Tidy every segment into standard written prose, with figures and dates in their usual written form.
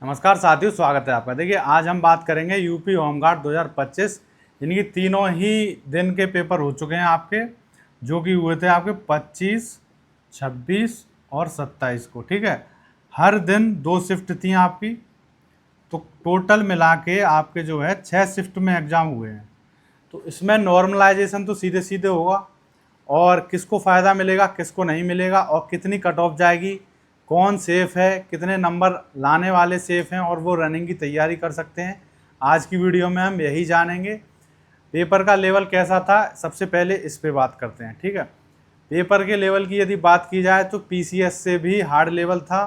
नमस्कार साथियों, स्वागत है आपका। देखिए, आज हम बात करेंगे यूपी होमगार्ड 2025। इनकी तीनों ही दिन के पेपर हो चुके हैं आपके, जो कि हुए थे आपके 25, 26 और 27 को। ठीक है, हर दिन 2 शिफ्ट थी आपकी, तो टोटल मिला के आपके जो है 6 शिफ्ट में एग्ज़ाम हुए हैं। तो इसमें नॉर्मलाइजेशन तो सीधे सीधे होगा, और किसको फ़ायदा मिलेगा किसको नहीं मिलेगा, और कितनी कट ऑफ जाएगी, कौन सेफ़ है, कितने नंबर लाने वाले सेफ़ हैं और वो रनिंग की तैयारी कर सकते हैं, आज की वीडियो में हम यही जानेंगे। पेपर का लेवल कैसा था, सबसे पहले इस पे बात करते हैं। ठीक है, पेपर के लेवल की यदि बात की जाए तो पीसीएस से भी हार्ड लेवल था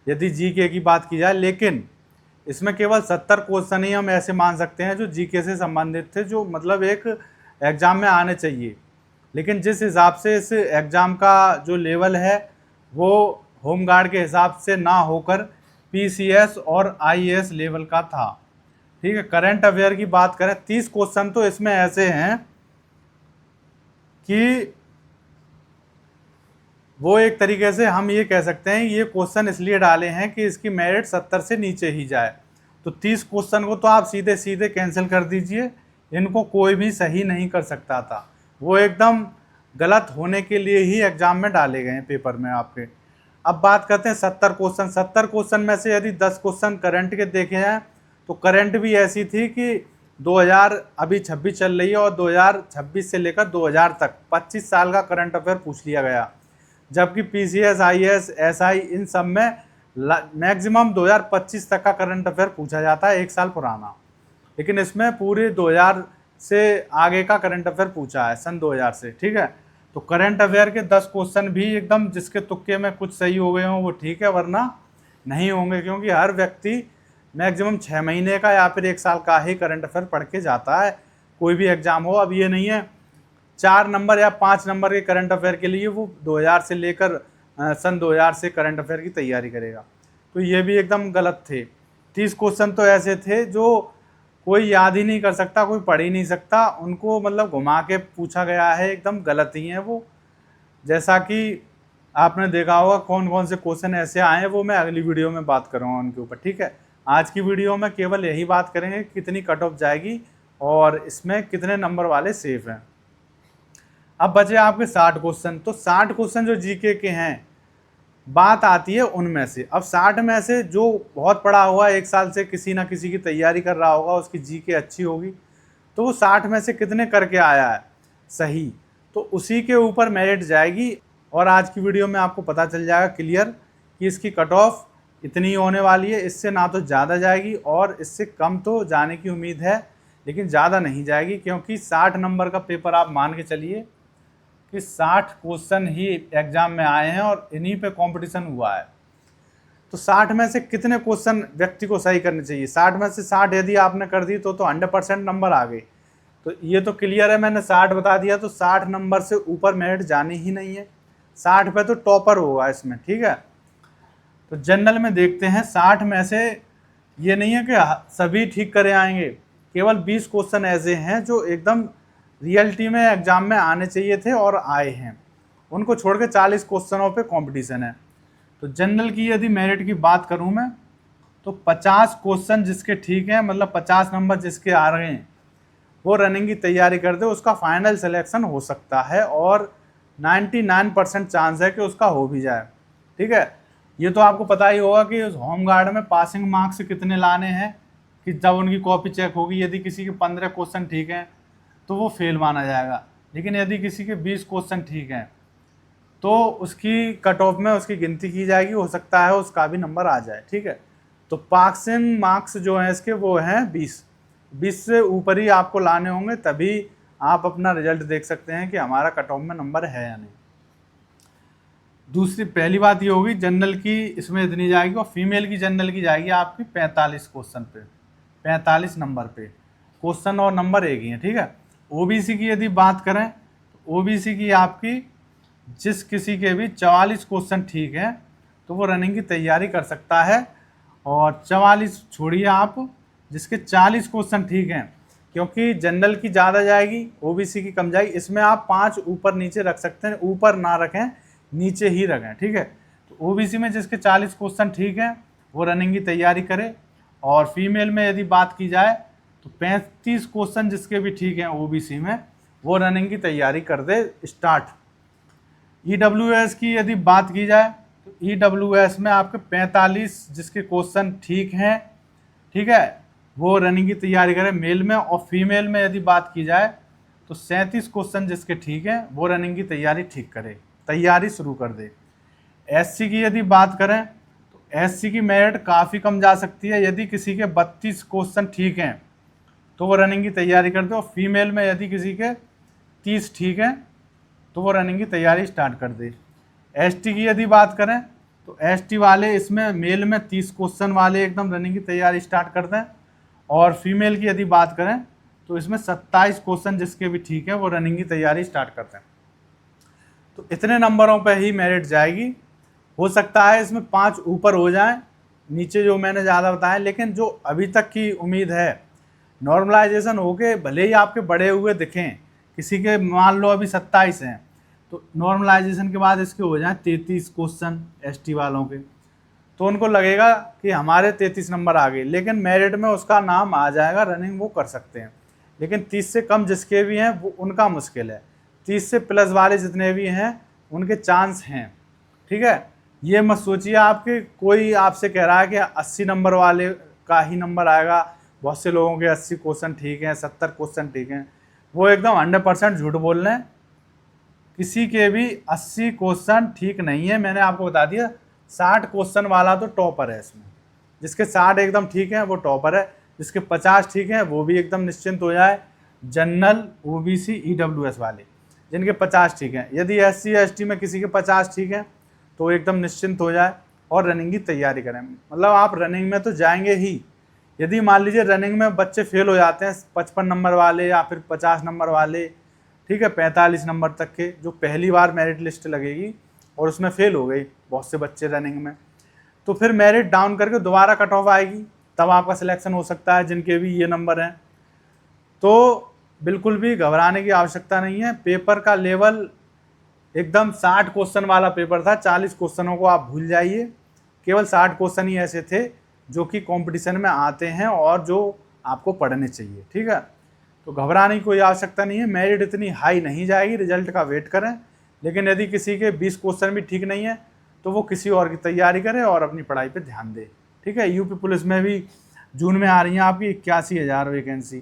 यदि जीके की बात की जाए, लेकिन इसमें केवल 70 क्वेश्चन ही हम ऐसे मान सकते हैं जो जीके से संबंधित थे, जो मतलब एक एग्ज़ाम में आने चाहिए। लेकिन जिस हिसाब से इस एग्ज़ाम का जो लेवल है वो होमगार्ड के हिसाब से ना होकर पीसीएस और आईएएस लेवल का था। ठीक है, करंट अफेयर की बात करें, 30 क्वेश्चन तो इसमें ऐसे हैं कि वो एक तरीके से हम ये कह सकते हैं ये क्वेश्चन इसलिए डाले हैं कि इसकी मेरिट 70 से नीचे ही जाए। तो 30 क्वेश्चन को तो आप सीधे सीधे कैंसिल कर दीजिए, इनको कोई भी सही नहीं कर सकता था। वो एकदम गलत होने के लिए ही एग्ज़ाम में डाले गए हैं पेपर में आपके। अब बात करते हैं 70 क्वेश्चन। 70 क्वेश्चन में से यदि 10 क्वेश्चन करंट के देखे हैं तो करंट भी ऐसी थी कि 2000 अभी 26 चल रही है और 2026 से लेकर 2000 तक 25 साल का करंट अफेयर पूछ लिया गया। जबकि पीसीएस, आईएएस, एसआई इन सब में मैक्सिमम 2025 तक का करंट अफेयर पूछा जाता है, 1 साल पुराना। लेकिन इसमें पूरे 2000 से आगे का करंट अफेयर पूछा है, सन 2000 से। ठीक है, तो करंट अफेयर के 10 क्वेश्चन भी एकदम जिसके तुक्के में कुछ सही हो गए हों वो ठीक है, वरना नहीं होंगे, क्योंकि हर व्यक्ति मैक्सिमम 6 महीने का या फिर 1 साल का ही करंट अफेयर पढ़ के जाता है, कोई भी एग्ज़ाम हो। अब ये नहीं है 4 नंबर या 5 नंबर के करंट अफेयर के लिए वो 2000 से लेकर सन 2000 से करंट अफेयर की तैयारी करेगा, तो ये भी एकदम गलत थे। 30 क्वेश्चन तो ऐसे थे जो कोई याद ही नहीं कर सकता, कोई पढ़ ही नहीं सकता, उनको मतलब घुमा के पूछा गया है, एकदम गलत ही हैं वो। जैसा कि आपने देखा होगा कौन कौन से क्वेश्चन ऐसे आए हैं, वो मैं अगली वीडियो में बात करूँगा उनके ऊपर। ठीक है, आज की वीडियो में केवल यही बात करेंगे कितनी कट ऑफ जाएगी और इसमें कितने नंबर वाले सेफ हैं। अब बचे आपके 60 क्वेश्चन। तो 60 क्वेश्चन जो जीके के हैं, बात आती है उनमें से। अब 60 में से जो बहुत पढ़ा हुआ 1 साल से किसी ना किसी की तैयारी कर रहा होगा, उसकी जीके अच्छी होगी, तो वो 60 में से कितने करके आया है सही, तो उसी के ऊपर मेरिट जाएगी। और आज की वीडियो में आपको पता चल जाएगा क्लियर कि इसकी कट ऑफ इतनी होने वाली है, इससे ना तो ज़्यादा जाएगी और इससे कम तो जाने की उम्मीद है, लेकिन ज़्यादा नहीं जाएगी, क्योंकि 60 नंबर का पेपर आप मान के चलिए कि 60 क्वेश्चन ही एग्जाम में आए हैं और इन्हीं पे कंपटीशन हुआ है। तो 60 में से कितने क्वेश्चन व्यक्ति को सही करने चाहिए? 60 में से 60 यदि आपने कर दी तो 100% नंबर आ गए। तो ये तो क्लियर है, मैंने 60 बता दिया, तो 60 नंबर से ऊपर मेरिट जानी ही नहीं है। 60 पे तो टॉपर होगा इसमें। ठीक है, तो जनरल में देखते हैं 60 में से ये नहीं है कि सभी ठीक करे आएंगे, केवल 20 क्वेश्चन ऐसे हैं जो एकदम रियलिटी में एग्जाम में आने चाहिए थे और आए हैं, उनको छोड़ के 40 क्वेश्चनों पे कंपटीशन है। तो जनरल की यदि मेरिट की बात करूं मैं, तो 50 क्वेश्चन जिसके ठीक हैं, मतलब 50 नंबर जिसके आ रहे हैं, वो रनिंग की तैयारी कर दे, उसका फाइनल सिलेक्शन हो सकता है और 99% चांस है कि उसका हो भी जाए। ठीक है, ये तो आपको पता ही होगा कि उस होमगार्ड में पासिंग मार्क्स कितने लाने हैं, कि जब उनकी कॉपी चेक होगी यदि किसी के 15 क्वेश्चन ठीक हैं तो वो फेल माना जाएगा, लेकिन यदि किसी के 20 क्वेश्चन ठीक हैं तो उसकी कट ऑफ में उसकी गिनती की जाएगी, हो सकता है उसका भी नंबर आ जाए। ठीक है, तो पासिंग मार्क्स जो हैं इसके वो हैं 20 से ऊपर ही आपको लाने होंगे, तभी आप अपना रिजल्ट देख सकते हैं कि हमारा कट ऑफ में नंबर है या नहीं। दूसरी पहली बात ये होगी जनरल की इसमें इतनी जाएगी, और फीमेल की जनरल की जाएगी आपकी 45 क्वेश्चन पे, 45 नंबर पे। क्वेश्चन और नंबर एक ही है। ठीक है, ओबीसी की यदि बात करें तो ओबीसी की आपकी जिस किसी के भी 44 क्वेश्चन ठीक हैं तो वो रनिंग की तैयारी कर सकता है, और 44 छोड़िए आप, जिसके 40 क्वेश्चन ठीक हैं, क्योंकि जनरल की ज़्यादा जाएगी ओबीसी की कम जाएगी। इसमें आप 5 ऊपर नीचे रख सकते हैं, ऊपर ना रखें, नीचे ही रखें। ठीक है, तो ओबीसी में जिसके 40 क्वेश्चन ठीक हैं वो रनिंग की तैयारी करे। और फीमेल में यदि बात की जाए तो 35 क्वेश्चन जिसके भी ठीक हैं ओबीसी में, वो रनिंग की तैयारी कर दे स्टार्ट। ईडब्ल्यूएस की यदि बात की जाए तो ईडब्ल्यूएस में आपके 45 जिसके क्वेश्चन ठीक हैं, ठीक है, वो रनिंग की तैयारी करें मेल में। और फीमेल में यदि बात की जाए तो 37 क्वेश्चन जिसके ठीक हैं वो रनिंग की तैयारी ठीक करे, तैयारी शुरू कर दे। एससी की यदि बात करें तो एससी की मेरिट काफ़ी कम जा सकती है। यदि किसी के 32 क्वेश्चन ठीक हैं तो वो रनिंग की तैयारी कर दे। और फीमेल में यदि किसी के 30 ठीक हैं तो वो रनिंग की तैयारी स्टार्ट कर दे। एसटी की यदि बात करें तो एसटी वाले इसमें मेल में 30 क्वेश्चन वाले एकदम रनिंग की तैयारी स्टार्ट कर दें। और फीमेल की यदि बात करें तो इसमें 27 क्वेश्चन जिसके भी ठीक है वो रनिंग की तैयारी स्टार्ट करते हैं। तो इतने नंबरों पे ही मेरिट जाएगी। हो सकता है इसमें 5 ऊपर हो जाए, नीचे जो मैंने ज़्यादा बताया, लेकिन जो अभी तक की उम्मीद है नॉर्मलाइजेशन होके भले ही आपके बढ़े हुए दिखें, किसी के मान लो अभी 27 हैं तो नॉर्मलाइजेशन के बाद इसके हो जाए 33 क्वेश्चन एसटी वालों के, तो उनको लगेगा कि हमारे 33 नंबर आ गए, लेकिन मेरिट में उसका नाम आ जाएगा, रनिंग वो कर सकते हैं। लेकिन 30 से कम जिसके भी हैं वो उनका मुश्किल है। 30 से प्लस वाले जितने भी हैं उनके चांस हैं, ठीक है। ये मत सोचिए आपके कोई आपसे कह रहा है कि 80 नंबर वाले का ही नंबर आएगा। बहुत से लोगों के 80 क्वेश्चन ठीक हैं, 70 क्वेश्चन ठीक हैं, वो एकदम 100% झूठ बोल रहे हैं। किसी के भी 80 क्वेश्चन ठीक नहीं है। मैंने आपको बता दिया 60 क्वेश्चन वाला तो टॉपर है इसमें। जिसके 60 एकदम ठीक है वो टॉपर है, जिसके 50 ठीक हैं वो भी एकदम निश्चिंत हो जाए। जनरल, ओबीसी, ईडब्ल्यूएस वाले जिनके 50 ठीक हैं, यदि एससी एसटी में किसी के 50 ठीक हैं तो एकदम निश्चिंत हो जाए और रनिंग की तैयारी करें। मतलब आप रनिंग में तो जाएंगे ही। यदि मान लीजिए रनिंग में बच्चे फेल हो जाते हैं 55 नंबर वाले या फिर 50 नंबर वाले, ठीक है, 45 नंबर तक के, जो पहली बार मेरिट लिस्ट लगेगी और उसमें फेल हो गई बहुत से बच्चे रनिंग में, तो फिर मेरिट डाउन करके दोबारा कट ऑफ आएगी, तब आपका सिलेक्शन हो सकता है जिनके भी ये नंबर हैं। तो बिल्कुल भी घबराने की आवश्यकता नहीं है। पेपर का लेवल एकदम 60 क्वेश्चन वाला पेपर था, 40 क्वेश्चनों को आप भूल जाइए। केवल 60 क्वेश्चन ही ऐसे थे जो कि कंपटीशन में आते हैं और जो आपको पढ़ने चाहिए, ठीक है। तो घबराने की कोई आवश्यकता नहीं है। मेरिट इतनी हाई नहीं जाएगी, रिजल्ट का वेट करें। लेकिन यदि किसी के 20 क्वेश्चन भी ठीक नहीं है तो वो किसी और की तैयारी करे और अपनी पढ़ाई पे ध्यान दे, ठीक है। यूपी पुलिस में भी जून में आ रही हैं आपकी 81,000 वैकेंसी,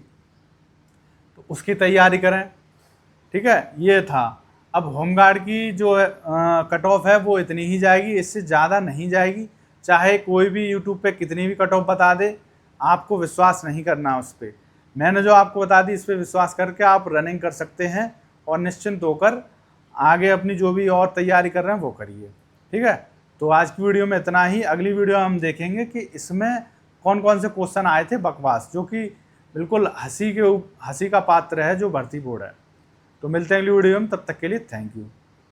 तो उसकी तैयारी करें, ठीक है। ये था। अब होमगार्ड की जो कट ऑफ है वो इतनी ही जाएगी, इससे ज़्यादा नहीं जाएगी। चाहे कोई भी यूट्यूब पे कितनी भी कट ऑफ बता दे, आपको विश्वास नहीं करना उस पर। मैंने जो आपको बता दी इस पर विश्वास करके आप रनिंग कर सकते हैं और निश्चिंत होकर आगे अपनी जो भी और तैयारी कर रहे हैं वो करिए, ठीक है। तो आज की वीडियो में इतना ही। अगली वीडियो हम देखेंगे कि इसमें कौन कौन से क्वेश्चन आए थे बकवास, जो कि बिल्कुल हंसी का पात्र है जो भर्ती बोर्ड है। तो मिलते हैं अगली वीडियो में, तब तक के लिए थैंक यू।